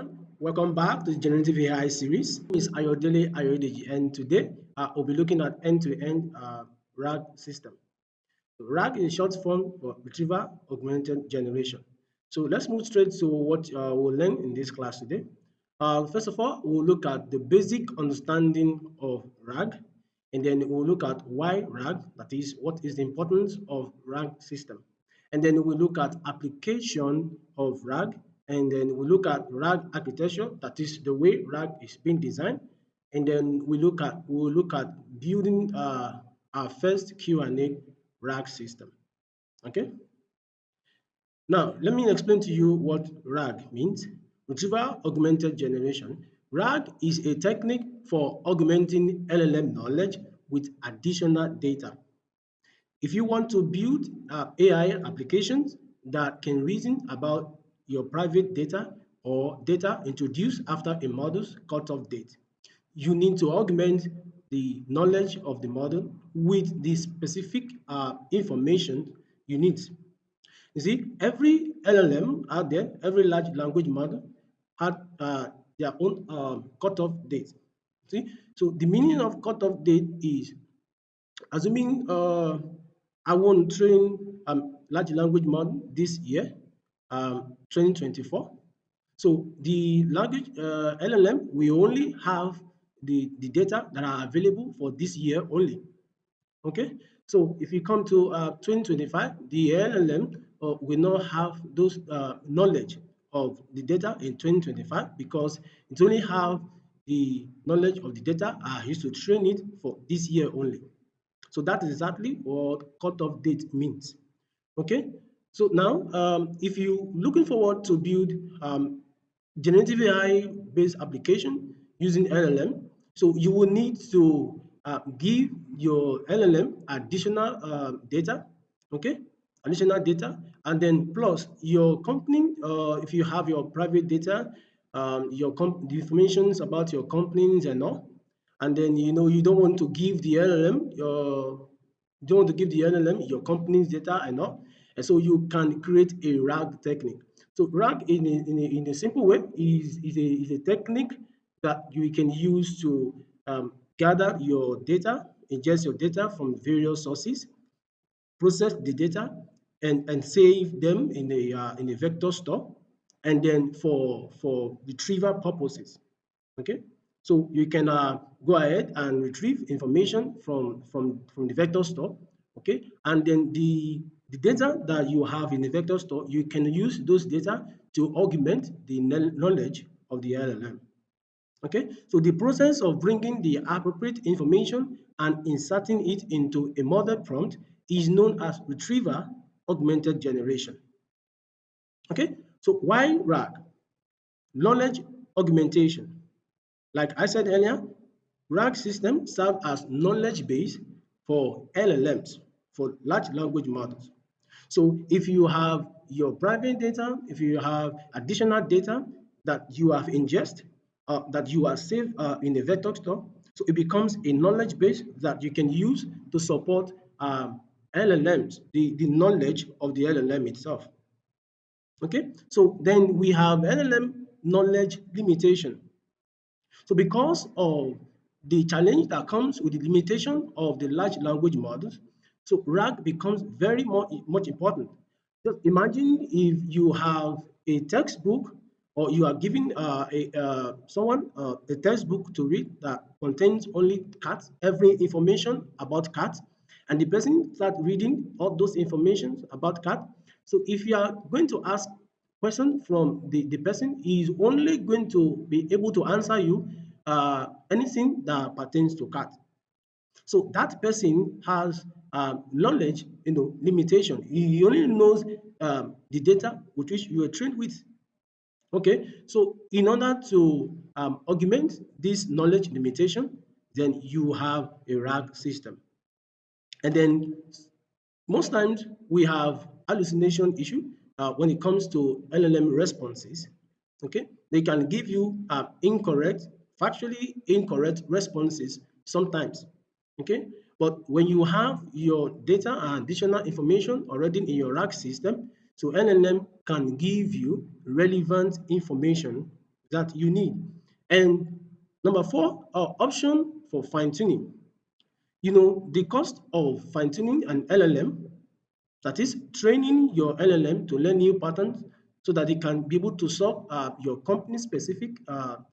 everyone. Welcome back to the Generative AI series. My name is Ayodele Ayodeji, and today we'll be looking at end-to-end RAG system. So RAG is short form for Retrieval-Augmented Generation. So let's move straight to what we'll learn in this class today. First of all, we'll look at the basic understanding of RAG, and then we'll look at why RAG, that is, what is the importance of RAG system. And then we'll look at application of RAG, and then we look at RAG architecture, that is the way RAG is being designed, and then we'll look at building our first Q&A RAG system. Okay. Now let me explain to you what RAG means. Retrieval Augmented Generation. RAG is a technique for augmenting LLM knowledge with additional data. If you want to build AI applications that can reason about your private data or data introduced after a model's cutoff date, you need to augment the knowledge of the model with the specific information you need. You see, every LLM out there, every large language model had their own cutoff date. See, so the meaning of cutoff date is assuming I want to train large language model this year, 2024. So the language LLM, we only have the data that are available for this year only. Okay, so if you come to 2025, the LLM will not have those knowledge of the data in 2025 because it only have the knowledge of the data I used to train it for this year only. So that is exactly what cutoff date means. Okay, so now if you looking forward to build generative AI based application using LLM, so you will need to give your LLM additional data, okay, additional data, and then plus your company, if you have your private data, the information about your companies and all, and then you don't want to give the LLM your company's data and all, and so you can create a RAG technique. So RAG in a simple way is a technique that you can use to gather your data, ingest your data from various sources, process the data, and save them in a vector store, and then for retrieval purposes. Okay, so you can go ahead and retrieve information from the vector store. Okay, and then the data that you have in the vector store, you can use those data to augment the knowledge of the LLM. Okay, so the process of bringing the appropriate information and inserting it into a model prompt is known as retrieval augmented generation. Okay, so why RAG? Knowledge augmentation. Like I said earlier, RAG system serve as knowledge base for LLMs, for large language models. So if you have your private data, if you have additional data that you have ingest, that you are saved in a vector store, so it becomes a knowledge base that you can use to support LLMs, the knowledge of the LLM itself. Okay, so then we have LLM knowledge limitation. So because of the challenge that comes with the limitation of the large language models, so RAG becomes very much important. Just imagine if you have a textbook or you are giving someone a textbook to read that contains only cats, every information about cats, and the person start reading all those information about cat. So if you are going to ask question from the person, he is only going to be able to answer you anything that pertains to cat. So that person has knowledge, limitation. He only knows the data with which you are trained with. Okay, so in order to augment this knowledge limitation, then you have a RAG system. And then most times we have hallucination issue when it comes to LLM responses. Okay, they can give you incorrect, factually incorrect responses sometimes. Okay, but when you have your data and additional information already in your RAG system, so LLM can give you relevant information that you need. And number four, option for fine tuning. The cost of fine tuning an LLM, that is training your LLM to learn new patterns so that it can be able to solve your company specific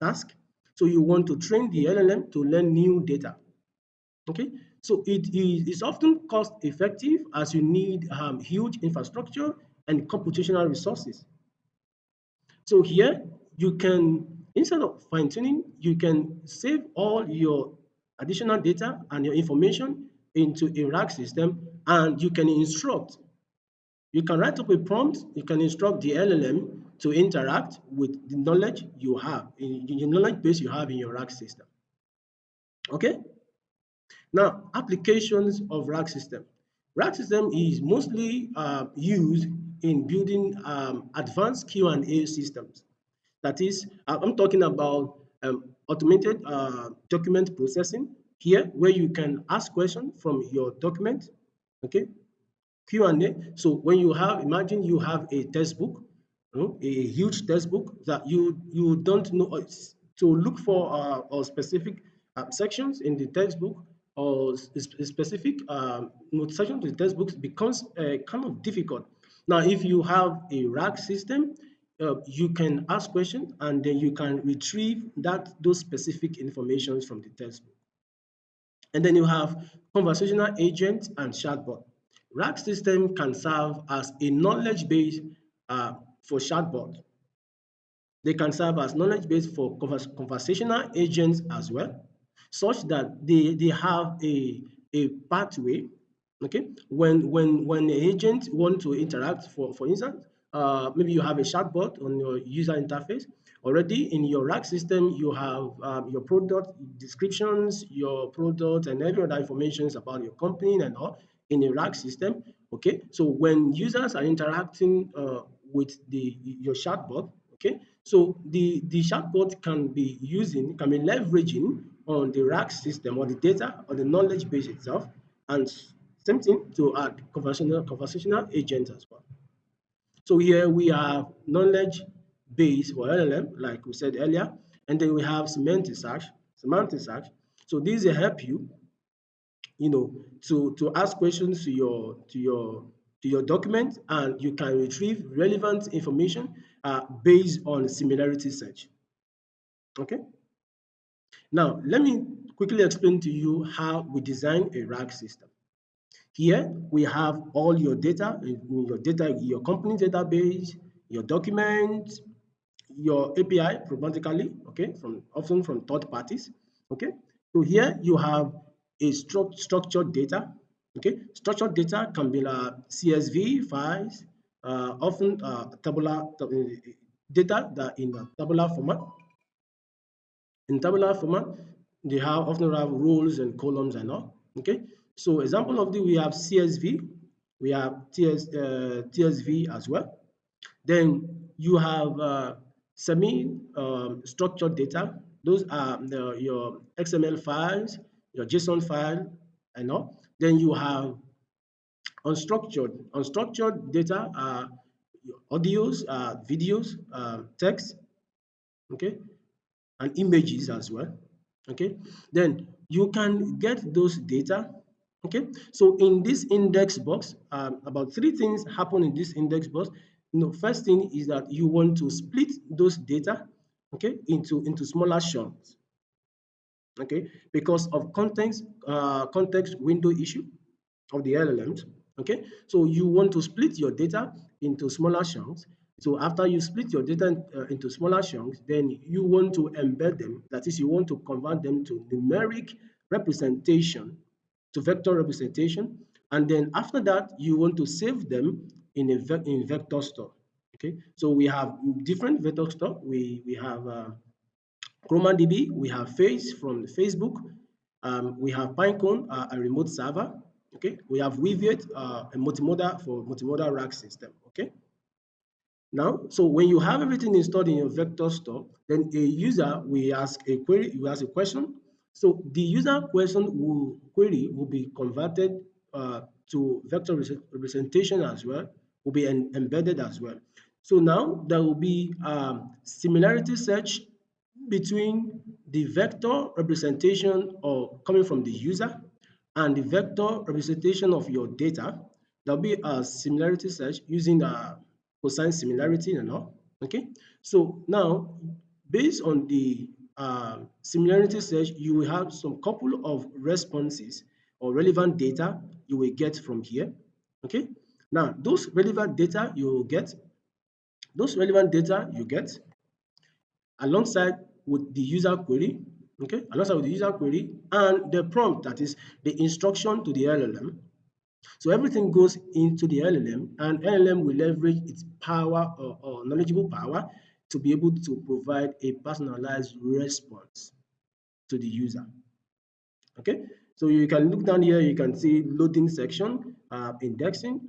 task. So you want to train the LLM to learn new data. Okay, so it's often cost effective as you need huge infrastructure and computational resources. So here you can, instead of fine tuning, you can save all your additional data and your information into a RAG system, and you can instruct. You can write up a prompt, you can instruct the LLM to interact with the knowledge you have, in the knowledge base you have in your RAG system. Okay? Now, applications of RAG system. RAG system is mostly used in building advanced Q&A systems. That is, I'm talking about automated document processing here, where you can ask questions from your document, okay, Q&A. So when you have, imagine you have a textbook, a huge textbook that you don't know to look for or specific sections in the textbook or specific sections in the textbooks becomes kind of difficult. Now, if you have a RAG system, you can ask questions and then you can retrieve those specific informations from the textbook. And then you have conversational agents and chatbot. RAG system can serve as a knowledge base for chatbot. They can serve as knowledge base for conversational agents as well, such that they have a pathway. Okay, when the agent want to interact, for instance, maybe you have a chatbot on your user interface. Already in your RAG system, you have your product descriptions, your product, and every other information about your company and all in a RAG system. Okay, so when users are interacting with your chatbot, okay, so the chatbot can be leveraging on the RAG system or the data or the knowledge base itself, and same thing to add conversational agents as well. So here we have knowledge base for LLM, like we said earlier, and then we have semantic search. Semantic search. So these help you, to ask questions to your document, and you can retrieve relevant information based on similarity search. Okay. Now let me quickly explain to you how we design a RAG system. Here we have all your data, your company database, your documents, your API problematically, okay, often from third parties. Okay, so here you have a structured data. Okay, structured data can be CSV files, often tabular data that in a tabular format. In tabular format, they often have rows and columns and all. Okay, so example of we have CSV, we have TSV as well. Then you have semi-structured data. Those are your XML files, your JSON file, and all. Then you have unstructured data are your audios, videos, text, okay, and images as well. Okay, then you can get those data. Okay, so in this index box, about three things happen in this index box. First thing is that you want to split those data, okay, into smaller chunks. Okay, because of context window issue of the LLMs. Okay, so you want to split your data into smaller chunks. So after you split your data into smaller chunks, then you want to embed them. That is, you want to convert them to numeric representation, to vector representation, and then after that, you want to save them in in vector store. Okay, so we have different vector store. We have ChromaDB, we have Face from Facebook, we have Pinecone, a remote server. Okay, we have Weaviate, a multimodal for multimodal RAG system. Okay. Now, so when you have everything installed in your vector store, then a user will ask a query, you ask a question. So the user query will be converted to vector representation as well, will be embedded as well. So now there will be similarity search between the vector representation or coming from the user and the vector representation of your data. There'll be a similarity search using a cosine similarity and all. Okay, so now based on the similarity search, you will have some couple of responses or relevant data you will get from here. Okay, now those relevant data you get alongside with the user query, okay, alongside with the user query and the prompt, that is the instruction to the LLM. So everything goes into the LLM, and LLM will leverage its power or knowledgeable power to be able to provide a personalized response to the user. Okay, so you can look down here, you can see loading section, indexing,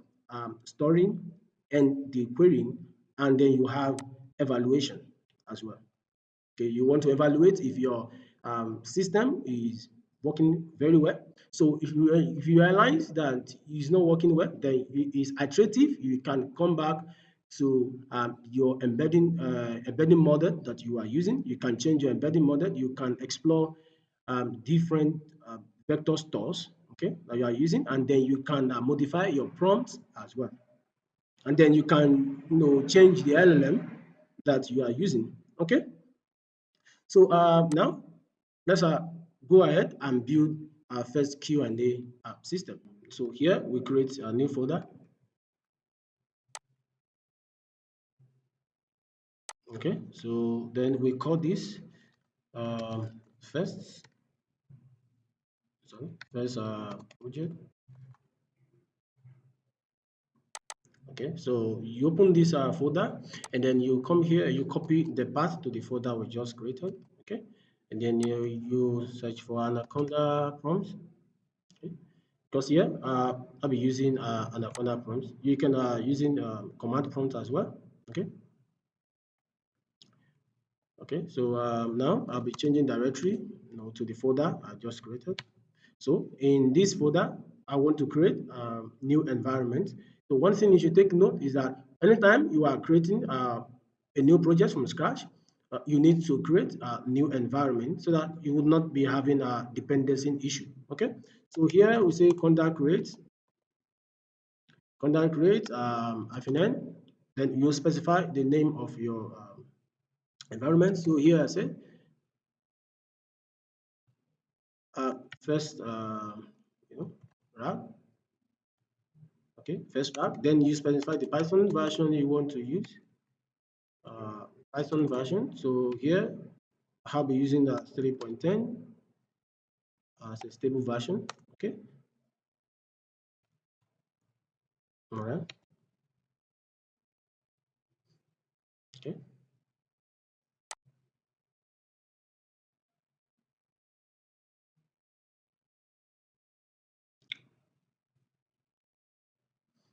storing, and the querying, and then you have evaluation as well. Okay, you want to evaluate if your system is working very well. So if you realize that it's not working well, then it is iterative. You can come back to your embedding model that you are using. You can change your embedding model. You can explore different vector stores, okay, that you are using, and then you can modify your prompts as well. And then you can change the LLM that you are using. Okay. So now let's go ahead and build our first Q&A system. So here we create a new folder. Okay, so then we call this first, first project. Okay, so you open this folder, and then you come here, you copy the path to the folder we just created. Okay, and then you search for Anaconda prompts. Okay, because here I'll be using Anaconda prompts. You can using command prompt as well. Okay. Okay, so now I'll be changing directory to the folder I just created. So in this folder, I want to create a new environment. So one thing you should take note is that anytime you are creating a new project from scratch, you need to create a new environment so that you would not be having a dependency issue. Okay, so here we say content create -n, then you specify the name of your environment. So here I say first RAG. Okay, first RAG. Then you specify the Python version you want to use. Python version. So here I'll be using the 3.10 as a stable version. Okay. All right. Okay.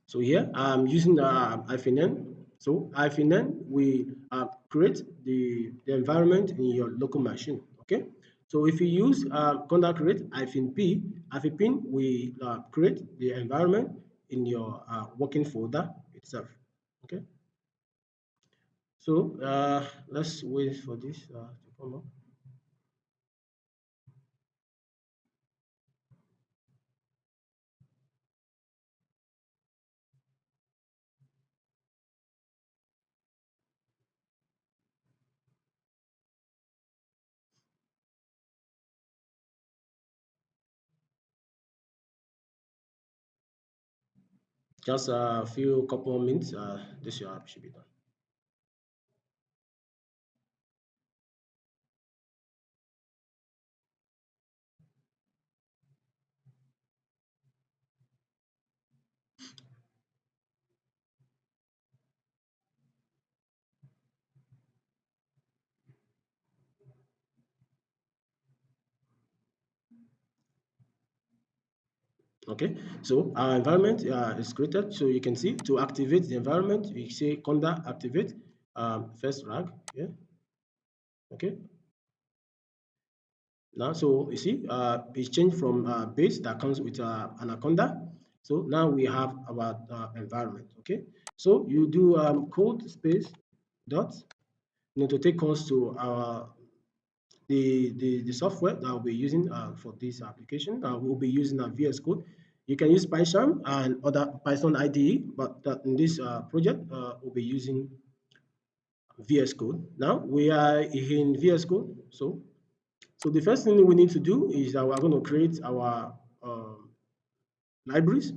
So here I'm using -n. So -n we create the environment in your local machine. Okay. So if you use conda create -p, -pin we create the environment in your working folder itself. Okay. So let's wait for this to come up. Just a few couple of minutes, this your app should be done. Okay, so our environment is created. So you can see to activate the environment, we say conda activate first RAG. Yeah. Okay. Now, so you see, it's changed from base that comes with Anaconda. So now we have our environment. Okay. So you do code space dot, to take us to our the software that we'll be using for this application. We'll be using a VS Code. You can use Python and other Python IDE, but in this project, we'll be using VS Code. Now we are in VS Code. So the first thing we need to do is that we're going to create our libraries,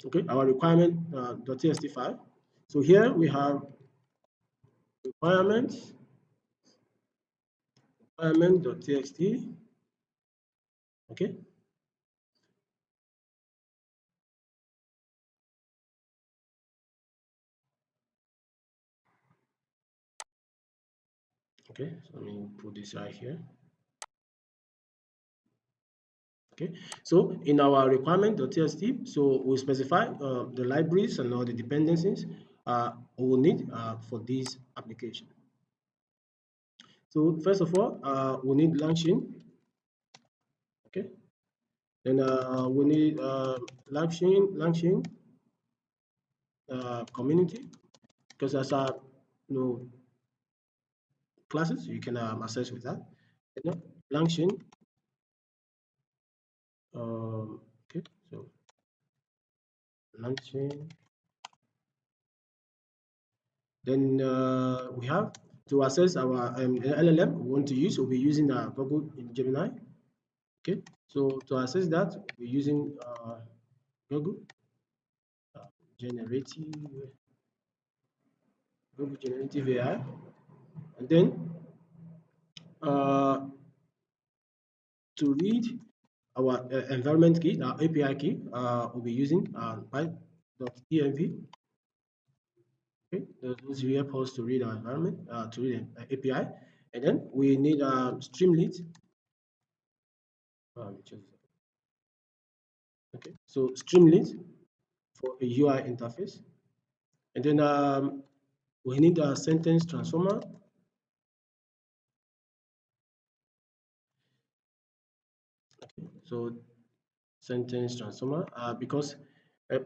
okay, our requirement .txt file. So here we have requirements, requirement.txt, okay. Okay, so let me put this right here. Okay, so in our requirement.txt, so we specify the libraries and all the dependencies we will need for this application. So first of all, we need launching. Okay, then we need launching community, because as a classes you can access with that. And then launching. Okay, so launching. Then we have to access our LLM we want to use. We'll be using Google Gemini. Okay, so to access that, we're using Google uh, Generative, Google Generative AI, and then to read our environment key, our API key, we'll be using py.env. Okay, those will help us to read our environment, to read an API, and then we need Streamlit. Okay, so Streamlit for a UI interface, and then we need a sentence transformer. Okay, so sentence transformer, because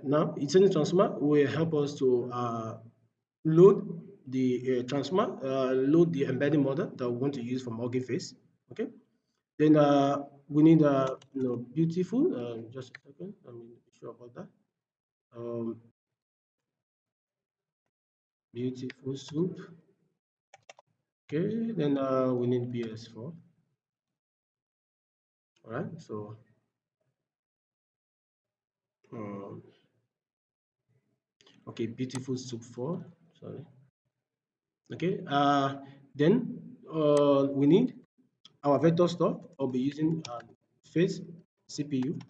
now sentence transformer will help us to load the transformer, load the embedding model that we want to use for Hugging Face. Okay, then we need beautiful. Just a second, let me be sure about that. Beautiful soup. Okay, then we need BS4. All right, so um, okay, beautiful soup 4. Sorry. Okay, then we need our vector store. I'll be using face CPU.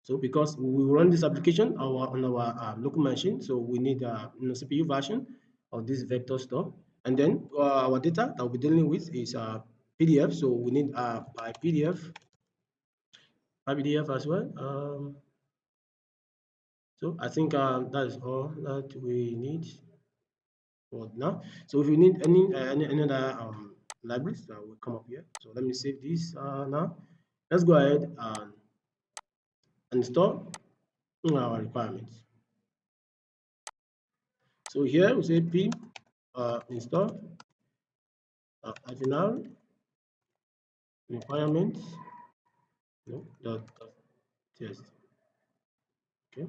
So because we run this application on our local machine, so we need a CPU version of this vector store. And then our data that we'll be dealing with is PDF. So we need by PDF as well. So I think that is all that we need for now. So if you need any other libraries, that will come up here. So let me save this now. Let's go ahead and install our requirements. So here we say pip install -r requirements dot test. Okay.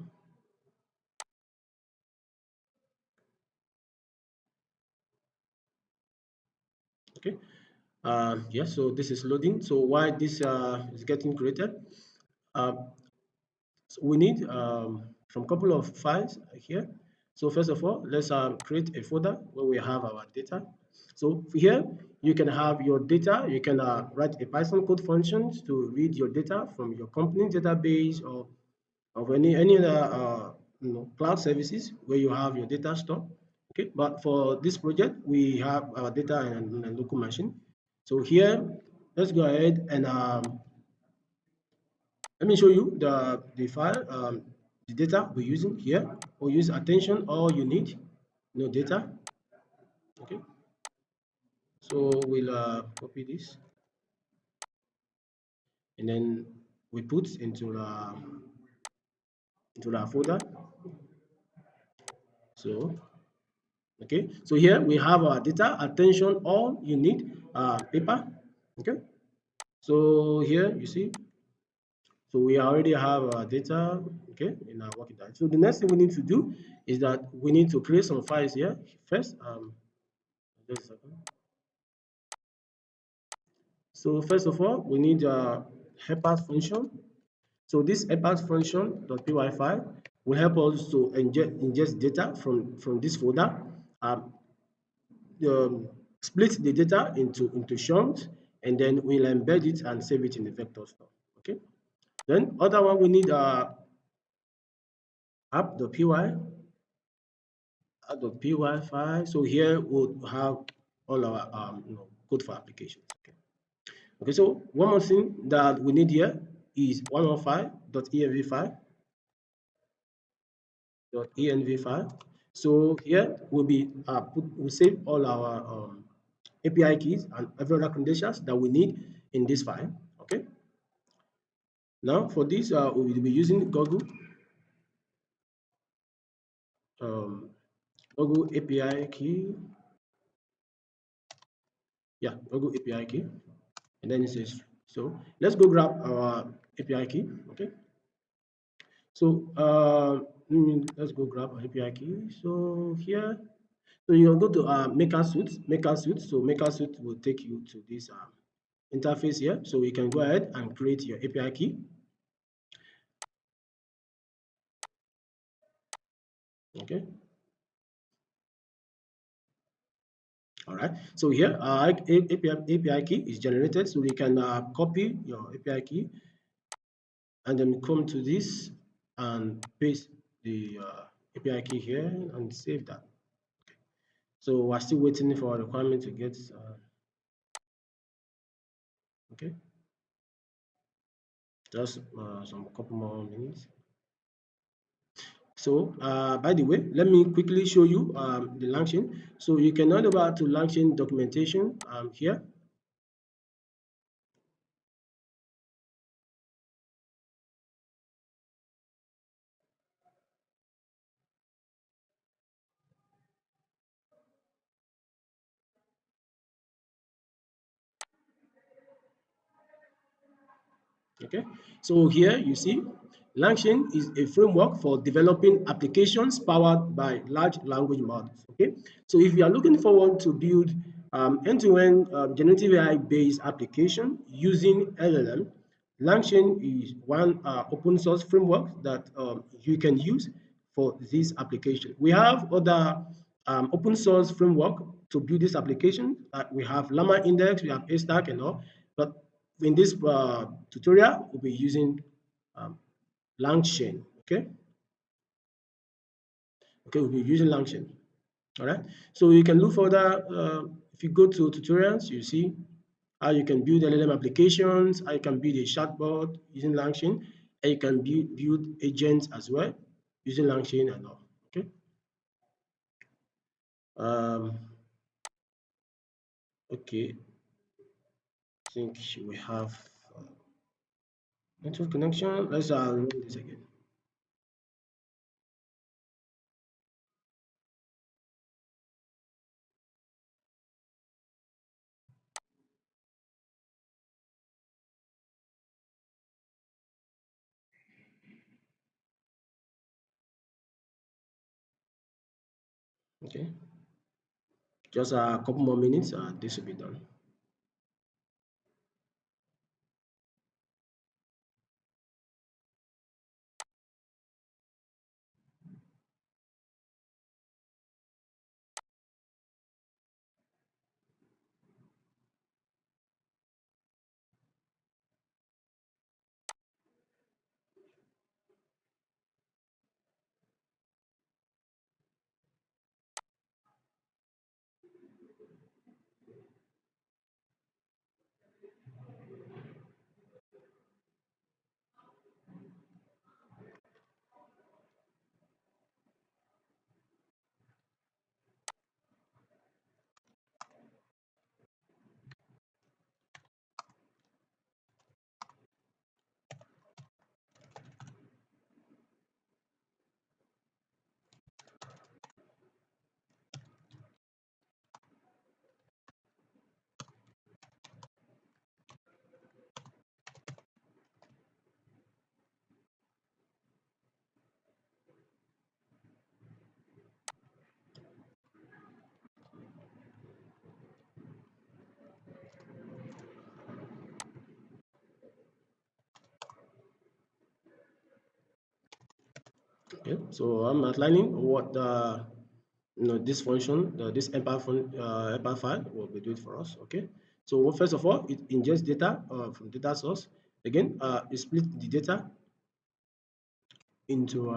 Okay. Yes. So this is loading. So while this is getting created, uh, so we need some couple of files here. So first of all, let's create a folder where we have our data. So here you can have your data. You can write a Python code functions to read your data from your company database or of any other cloud services where you have your data stored. Okay, but for this project, we have our data in a local machine. So here, let's go ahead and let me show you the file, the data we're using here. We'll use attention all you need, no data. Okay, so we'll copy this and then we put into the folder. So, okay, so here we have our data, attention, all you need, paper. Okay, so here you see, so we already have our data, okay, in our working directory. So the next thing we need to do is that we need to create some files here first. Just a second. So first of all, we need a helpers function. So this helpers function .py file will help us to ingest data from this folder, um, split the data into chunks, and then we'll embed it and save it in the vector store. Okay. Then other one we need app.py app.py file. So here we'll have all our code for applications. Okay. Okay. So one more thing that we need here is 115.env file .env file. So here we'll be we save all our API keys and every other credentials that we need in this file. Okay. Now for this, we will be using um, Google API key. Yeah, Google API key, and then it says so. Let's go grab our API key. Okay. So let's go grab our API key. So here, so you go to Maker Suite. Maker Suite. So Maker Suite will take you to this interface here. So we can go ahead and create your API key. Okay. All right. So here, API key is generated. So we can copy your API key and then come to this and paste the API key here and save that. So we're still waiting for a requirement to get, okay, just some couple more minutes. So, by the way, let me quickly show you the LangChain. So you can head over to LangChain documentation here. Okay, so here you see LangChain is a framework for developing applications powered by large language models. Okay, so if you are looking forward to build end-to-end generative AI-based application using LLM, LangChain is one open source framework that you can use for this application. We have other open source framework to build this application. We have Llama Index, we have Haystack and all, but in this tutorial, we'll be using um, LangChain. Okay, we'll be using LangChain. All right, so you can look further. If you go to tutorials, you see how you can build LLM applications, how you can build a chatbot using LangChain, and you can build agents as well using LangChain and all. Okay. Um, okay, I think we have network connection. Let's run this again. Okay, just a couple more minutes, this will be done. Okay, so I'm outlining what this function, this empire file will be doing for us. Okay, so first of all, it ingests data from data source. Again, it split the data into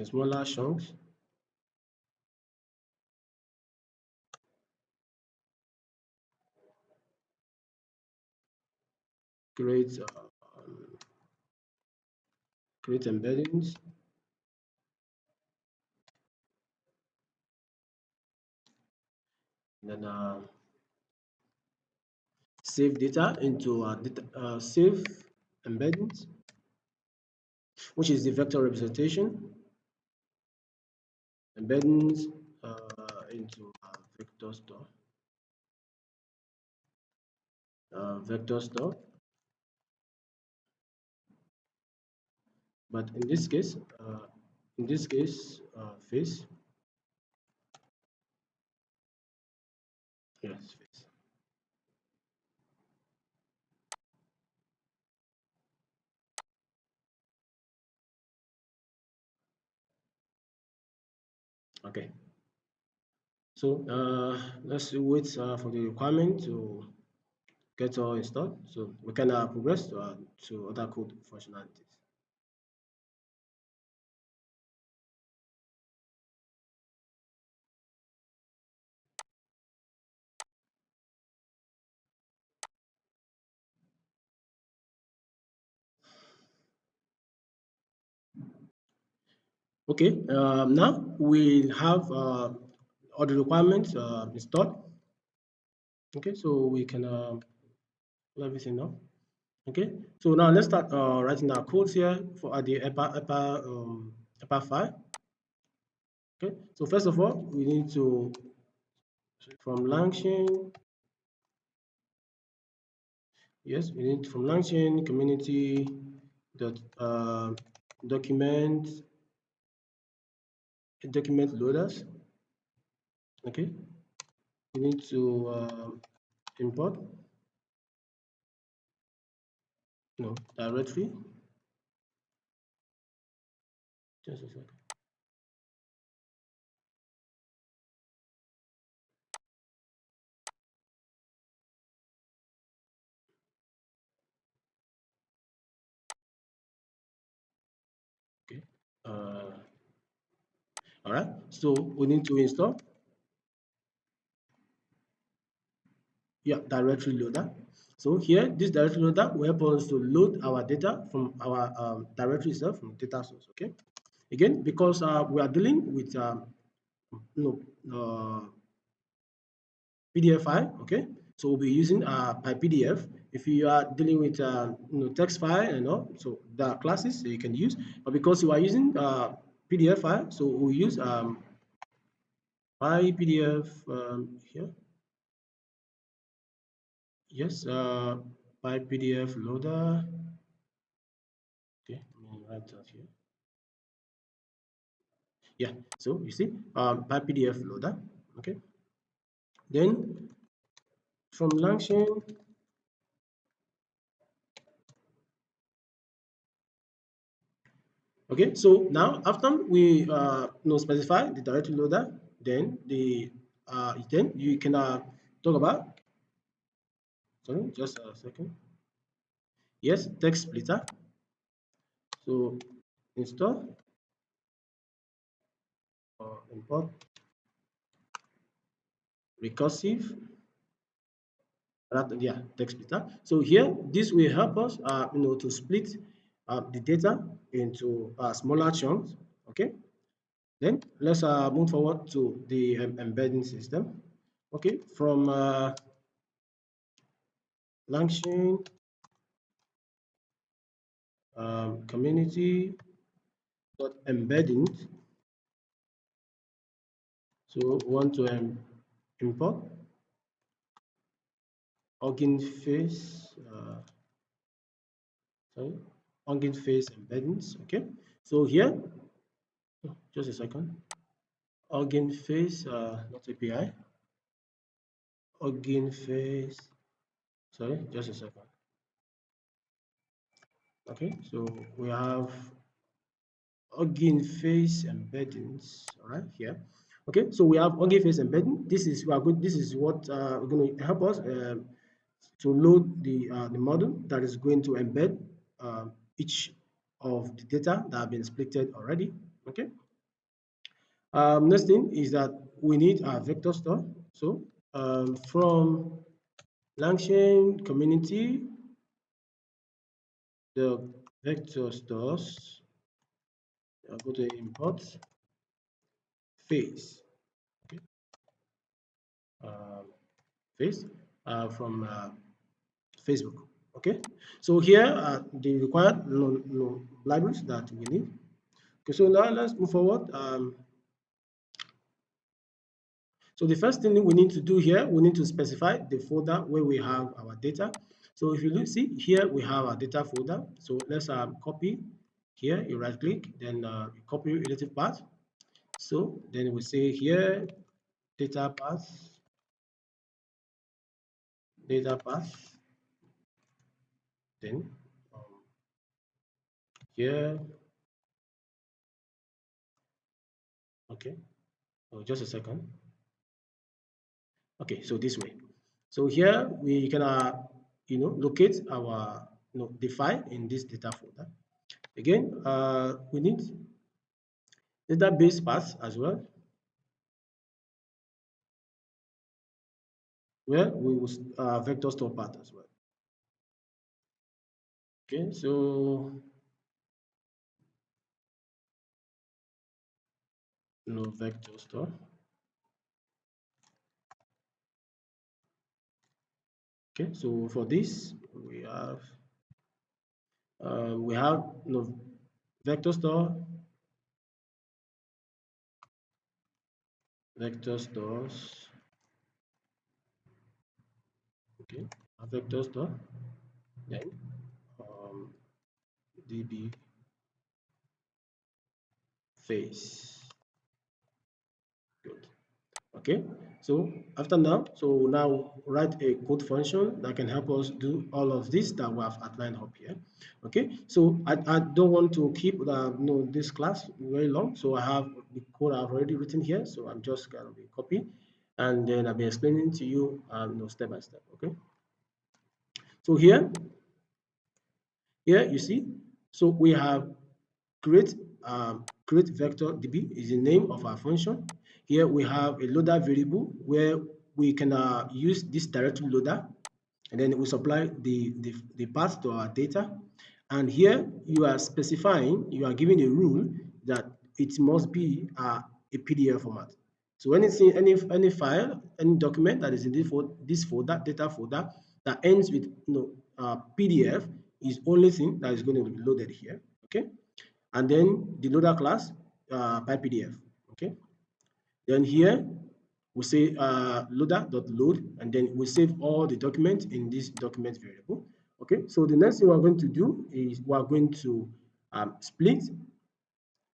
smaller chunks, create um, create embeddings, then save data into save embeddings, which is the vector representation, embeddings into vector store. But in this case, face, yes, face. Okay. So let's wait for the requirement to get all installed, so we can progress to other code functionalities. Okay, now we have all the requirements installed. Okay, so we can pull everything now. Okay, so now let's start writing our codes here for the EPA file. Okay, so first of all, we need to from LangChain. Yes, we need from LangChain community dot document loaders. Okay, we need to import directory. Just a second. Okay. All right. So we need to install directory loader. So here, this directory loader will help us to load our data from our directory itself from data source. Okay. Again, because we are dealing with PDF file. Okay. So we'll be using by PDF. If you are dealing with text file, so there are classes that you can use. But because you are using PDF file, so we'll use by PDF here. Yes, by PDF loader. Okay, let me write that here. Yeah, so you see, by PDF loader. Okay, then from LangChain, okay, so now after we specify the directory loader, then you can talk about, sorry, just a second. Yes, text splitter. So install or import recursive, rather, yeah, text splitter. So here, this will help us, to split the data into smaller chunks. Okay. Then let's move forward to the embedding system. Okay, from LangChain community dot embedding. So we want to import organ face, sorry, organ face embeddings. Okay, so here, just a second, organ face, not API, organ face. Sorry, just a second. Okay, so we have Hugging Face embeddings, all right, here. Okay, so we have Hugging Face embedding. This is we are good. This is what going to help us to load the model that is going to embed each of the data that have been splitted already. Okay. Next thing is that we need a vector store. So from Langchain community, the vector stores, go to import face. Okay. Um, face from Facebook. Okay, so here are the required libraries that we need. Okay, so now let's move forward. So the first thing we need to do here, we need to specify the folder where we have our data. So if you look, see here, we have our data folder. So let's copy here, you right click, then you copy relative path. So then we say here, data path, data path, then here, okay, oh, just a second. Okay, so this way. So here we can, locate our, the file in this data folder. Again, we need database path as well, where we will vector store path as well. Okay, so no vector store. Okay, so for this we have no vector store, vector stores. Okay, a vector store, then um, db face. Good. Okay, so after now, so now write a code function that can help us do all of this that we have outlined up here. Okay, so I don't want to keep this class very long, so I have the code I've already written here, so I'm just going to be copy, and then I'll be explaining to you, step by step. Okay, so here you see, so we have create create vector db is the name of our function. Here we have a loader variable where we can use this directory loader, and then we supply the path to our data. And here you are specifying, you are giving a rule that it must be a PDF format. So anything, any file, any document that is in this folder, data folder, that ends with PDF is only thing that is going to be loaded here. Okay, and then the loader class by PDF. Okay, then here we say loader.load, and then we save all the documents in this document variable. Okay, so the next thing we're going to do is we're going to split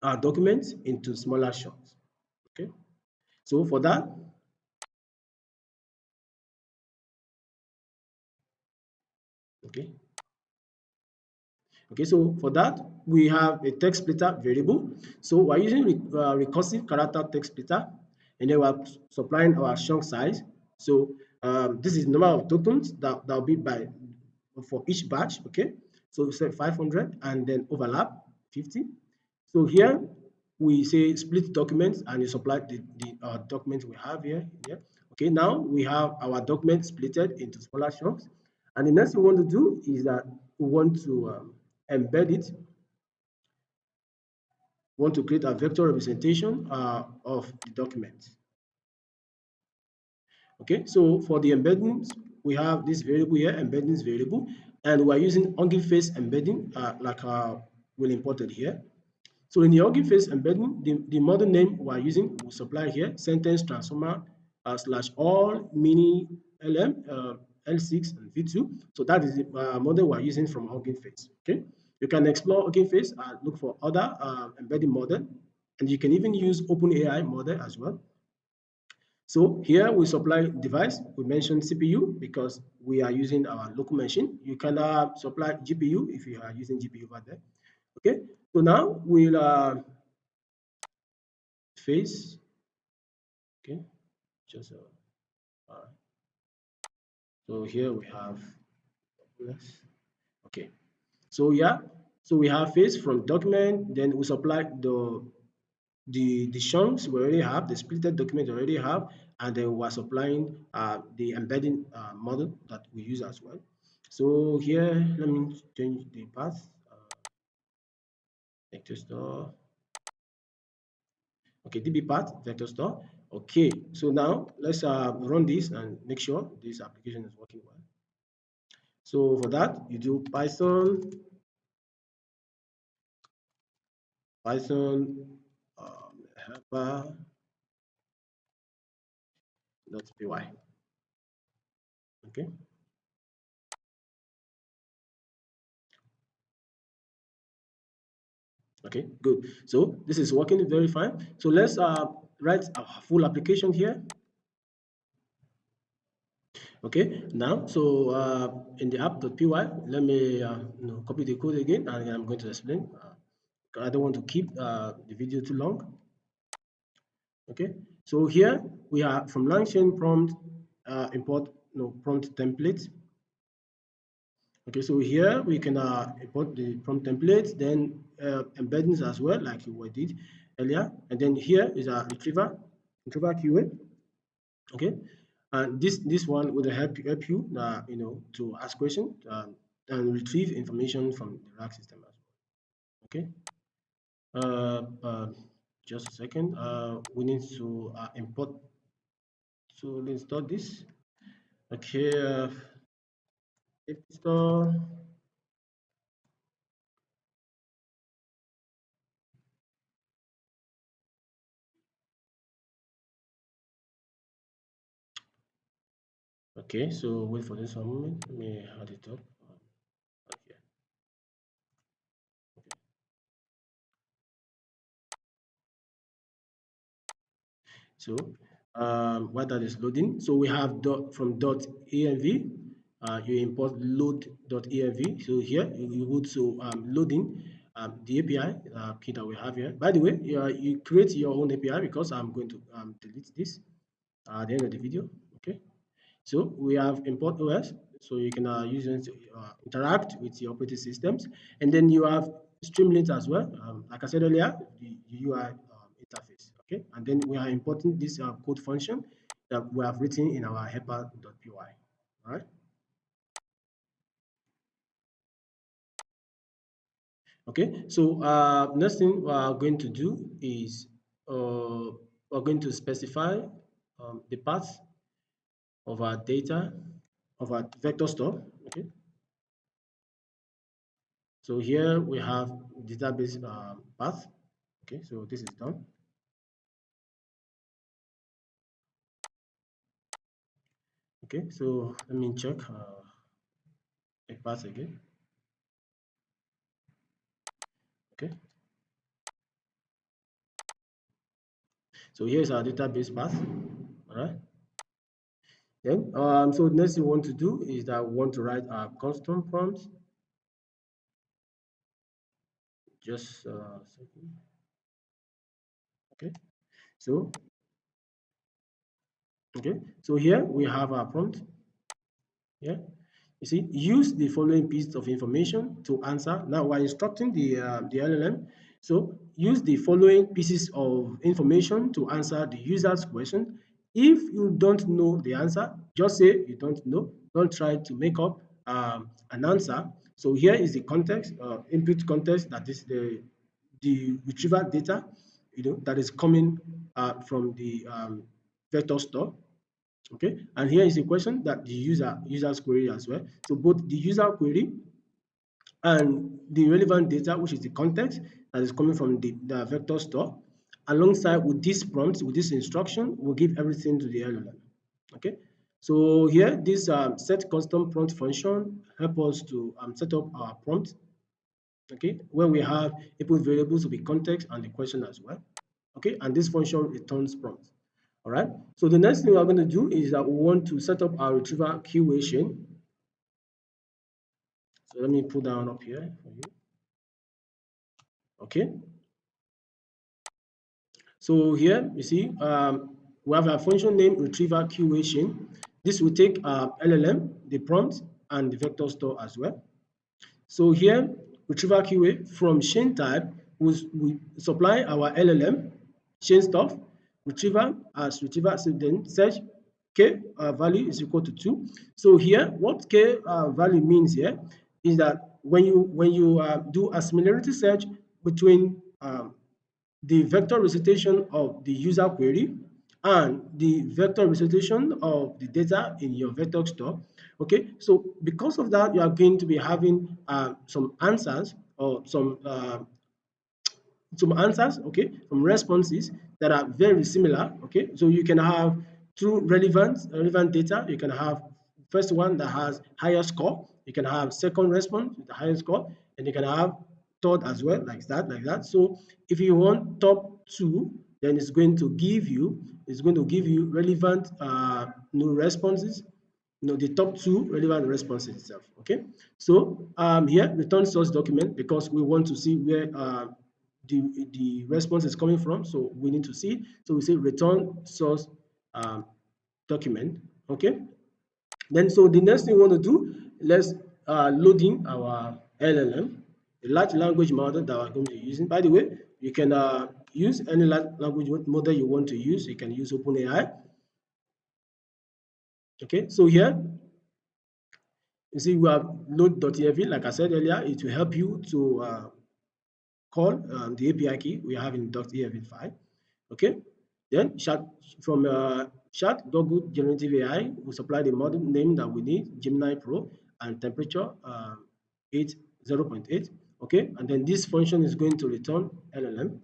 our documents into smaller chunks. Okay, so for that, okay, okay, so for that, we have a text splitter variable. So we're using recursive character text splitter, and then we're supplying our chunk size. So this is the number of tokens that will be by for each batch. Okay, so we say 500, and then overlap 50. So here we say split documents, and you supply the document we have here. Okay, now we have our document splitted into smaller chunks, and the next thing we want to do is that we want to embed it. We want to create a vector representation of the document. Okay, so for the embeddings, we have this variable here, embeddings variable, and we're using Hugging Face embedding like we imported here. So in the Hugging Face embedding, the model name we're using will supply here sentence transformer slash all mini LM L6 and V2. So that is the model we're using from Hugging Face. Okay, you can explore Hugging Face and look for other embedding model, and you can even use OpenAI model as well. So here we supply device. We mentioned CPU because we are using our local machine. You can supply GPU if you are using GPU over there. Okay. So now we'll face. Okay. Just so here we have yes. Okay. So yeah. So we have face from document. Then we supply the chunks we already have, the splitted document we already have, and then we're supplying the embedding model that we use as well. So here, let me change the path. Vector store. Okay, DB path, vector store. Okay, so now let's run this and make sure this application is working well. So for that, you do Python helper.py. Okay. Okay, good. So this is working very fine. So let's write a full application here. Okay, now so in the app.py, let me copy the code again, and I'm going to explain. I don't want to keep the video too long. Okay, so here we are from LangChain prompt import prompt template. Okay, so here we can import the prompt template, then embeddings as well, like we did earlier, and then here is a retriever QA. Okay, and this one will help you to ask questions and retrieve information from the rack system as well. Okay, uh, uh, just a second. We need to import to install this. Okay, install. Okay, so wait for this one moment. Let me add it up. Okay. So while that is loading, so we have from .env, you import load.env. So here you go to loading the API key that we have here. By the way, you create your own API because I'm going to delete this at the end of the video. Okay. So we have import OS, so you can use it to interact with your operating systems, and then you have Streamlit as well. Like I said earlier, the UI interface. Okay, and then we are importing this code function that we have written in our helper.py. All right. Okay. So next thing we are going to do is we're going to specify the path of our data of our vector store. Okay. So here we have database path. Okay, so this is done. Okay, so let me check a path again. Okay, so here's our database path. All right. Then, so next thing we want to do is that we want to write our custom prompts. Just a second. Okay, so so here we have our prompt. Yeah, you see, use the following piece of information to answer. Now we're instructing the LLM. So use the following pieces of information to answer the user's question. If you don't know the answer, just say you don't know. Don't try to make up an answer. So here is the context, input context, that is the retrieval data, that is coming from the vector store. Okay, and here is a question that the user's query as well. So both the user query and the relevant data, which is the context that is coming from the vector store, alongside with this prompt, with this instruction, will give everything to the LLM. Okay, so here this set custom prompt function help us to set up our prompt. Okay, where we have input variables to be context and the question as well. Okay, and this function returns prompt. All right. So the next thing we're going to do is that we want to set up our retrieval QA chain. So let me put that one up here for you. Okay. So here you see we have a function named retrieval QA chain. This will take LLM, the prompt, and the vector store as well. So here, retrieval QA from chain type, we supply our LLM, chain stuff, retrieval as retrieval, so then search k value is equal to 2. So here, what k value means here is that when you do a similarity search between the vector recitation of the user query and the vector recitation of the data in your vector store. Okay, so because of that, you are going to be having some answers or some answers, okay, some responses that are very similar. Okay, so you can have two relevant data. You can have first one that has higher score. You can have second response with the higher score, and you can have third as well, like that. So if you want top two, then it's going to give you relevant new responses, the top two relevant responses itself. Okay, so here return source document, because we want to see where the response is coming from, so we need to see. So we say return source um, document. Okay, then so the next thing we want to do, let's load in our LLM, a large language model that we're going to be using. By the way, you can use any large language model you want to use. You can use OpenAI. Okay, so here you see we have load.env. Like I said earlier, it will help you to call the API key we have in .env file. Okay, then chat Google Generative AI will supply the model name that we need, Gemini Pro, and temperature 0.8. Okay, and then this function is going to return LLM.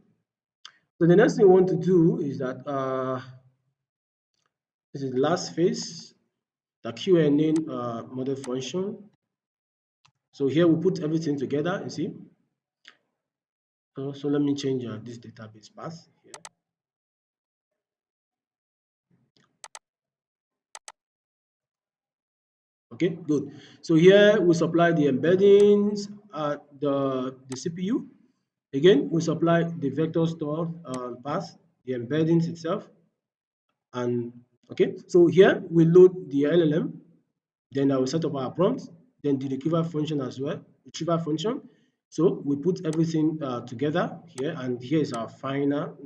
So the next thing we want to do is that this is the last phase, the Q&A model function. So here we put everything together, you see. So let me change this database path here. Okay, good. So here we supply the embeddings, the CPU. Again, we supply the vector store path, the embeddings itself, and okay. So here we load the LLM, then I will set up our prompt, then the retrieval function as well, retrieval function. So we put everything together here, and here is our final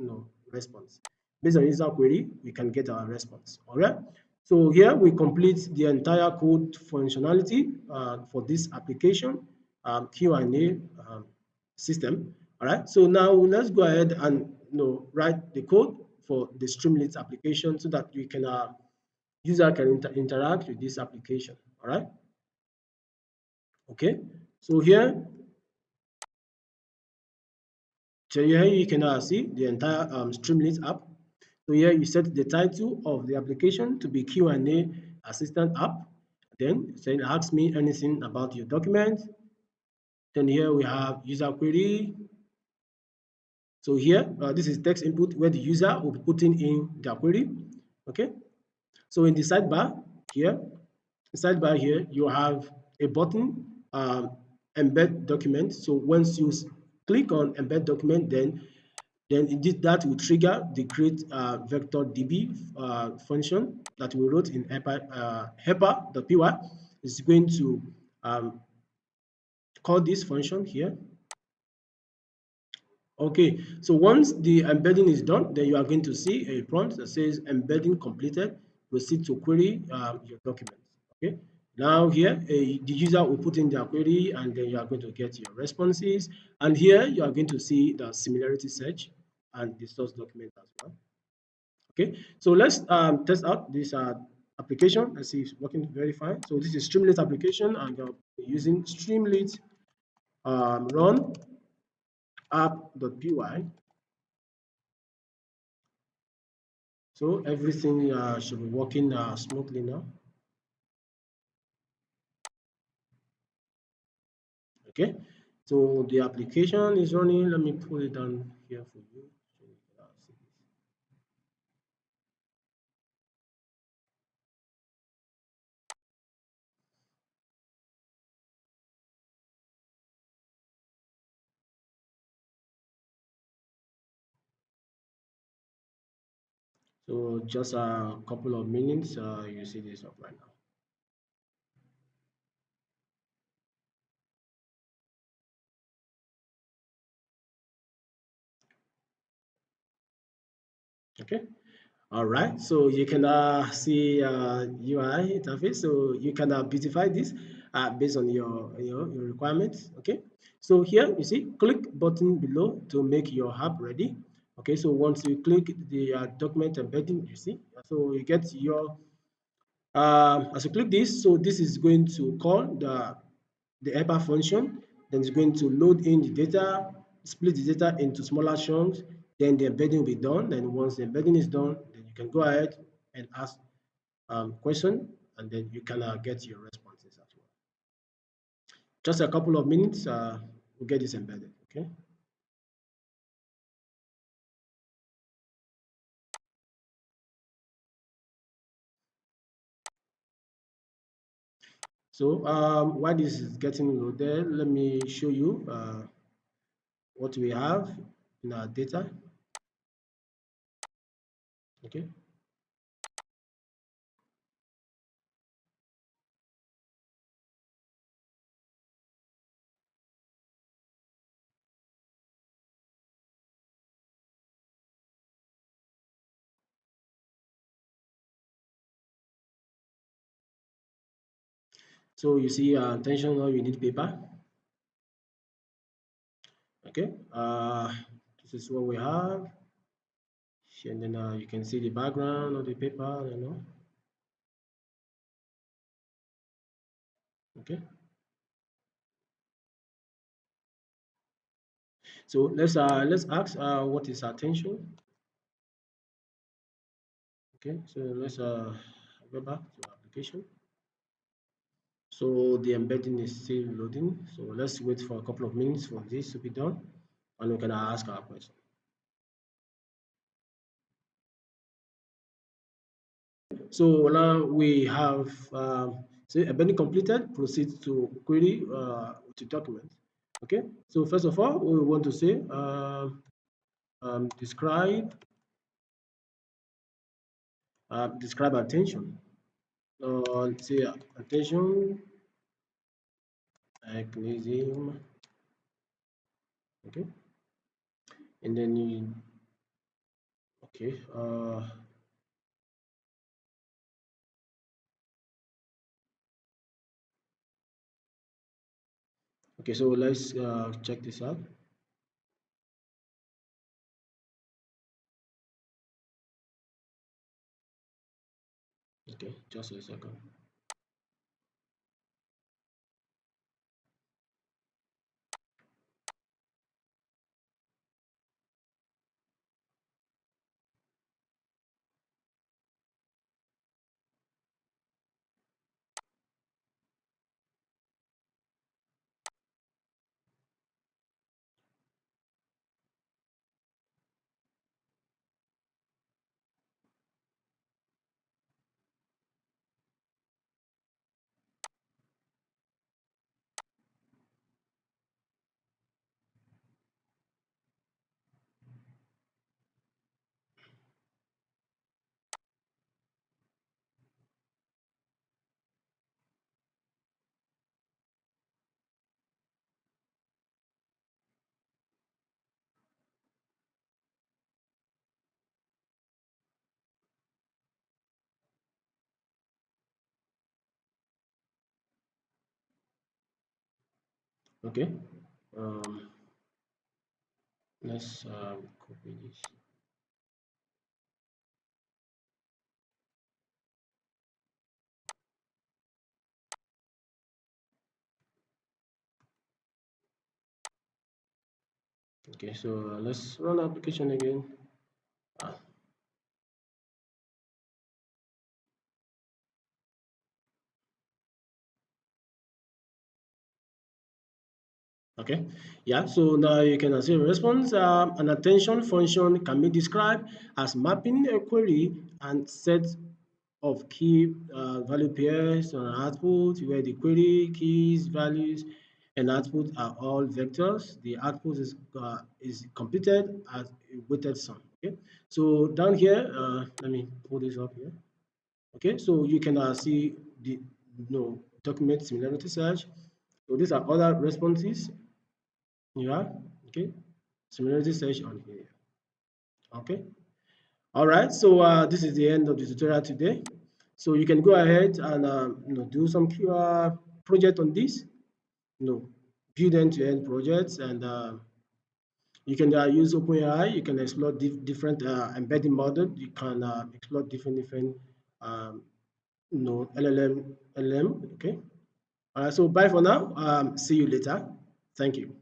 response. Based on user query, we can get our response. All right. So here we complete the entire code functionality for this application Q&A system. All right. So now let's go ahead and write the code for the Streamlit application so that we can user can interact with this application. All right. Okay. So here you can see the entire Streamlit app. So here you set the title of the application to be Q&A assistant app. Then it asks me anything about your document. Then here we have user query. So here this is text input where the user will be putting in their query. Okay. So in the sidebar here, you have a button, embed document. So once you click on embed document, then that will trigger the create vector db function that we wrote in helper.py. Is going to call this function here. Okay, so once the embedding is done, then you are going to see a prompt that says embedding completed. Proceed to query your documents. Okay, now here the user will put in their query, and then you are going to get your responses. And here you are going to see the similarity search and the source document as well. Okay, so let's test out this application. Let's see if it's working very fine. So this is Streamlit application, and you're using Streamlit run app.py. So everything should be working smoothly now. Okay, so the application is running. Let me pull it down here for you. So just a couple of minutes, you see this up right now. Okay. All right. So you can see UI interface. So you can beautify this based on your requirements. Okay. So here you see click button below to make your app ready. Okay. So once you click the document embedding, you see, so you get your as you click this, so this is going to call the helper function, then it's going to load in the data, split the data into smaller chunks, then the embedding will be done. Then once the embedding is done, then you can go ahead and ask question, and then you can get your responses as well. Just a couple of minutes, we'll get this embedded. Okay. So while this is getting loaded, let me show you what we have in our data. Okay. So you see attention now you need paper. Okay. This is what we have. And then you can see the background of the paper. Okay. So let's ask what is attention. Okay. So let's go back to application. So the embedding is still loading. So let's wait for a couple of minutes for this to be done, and we can ask our question. So now we have so embedding completed. Proceed to query to document. Okay. So first of all, we want to say describe describe attention. Say attention mechanism. Okay. And then you okay. Okay. So let's check this out. Okay. Just a second. Okay. Um, let's copy this. Okay. So let's run application again. Ah, okay. Yeah. So now you can see a response. An attention function can be described as mapping a query and set of key value pairs on an output where the query keys, values, and output are all vectors. The output is completed as a weighted sum. Okay, so down here, let me pull this up here. Okay, so you can see the document similarity search. So these are other responses. Yeah, okay, similarity search on here. Okay, all right. So this is the end of the tutorial today. So you can go ahead and do some project on this. You know, build end-to-end projects, and you can use OpenAI. You can explore different embedding model. You can explore different um, LLM. Okay. All right. So bye for now. See you later. Thank you.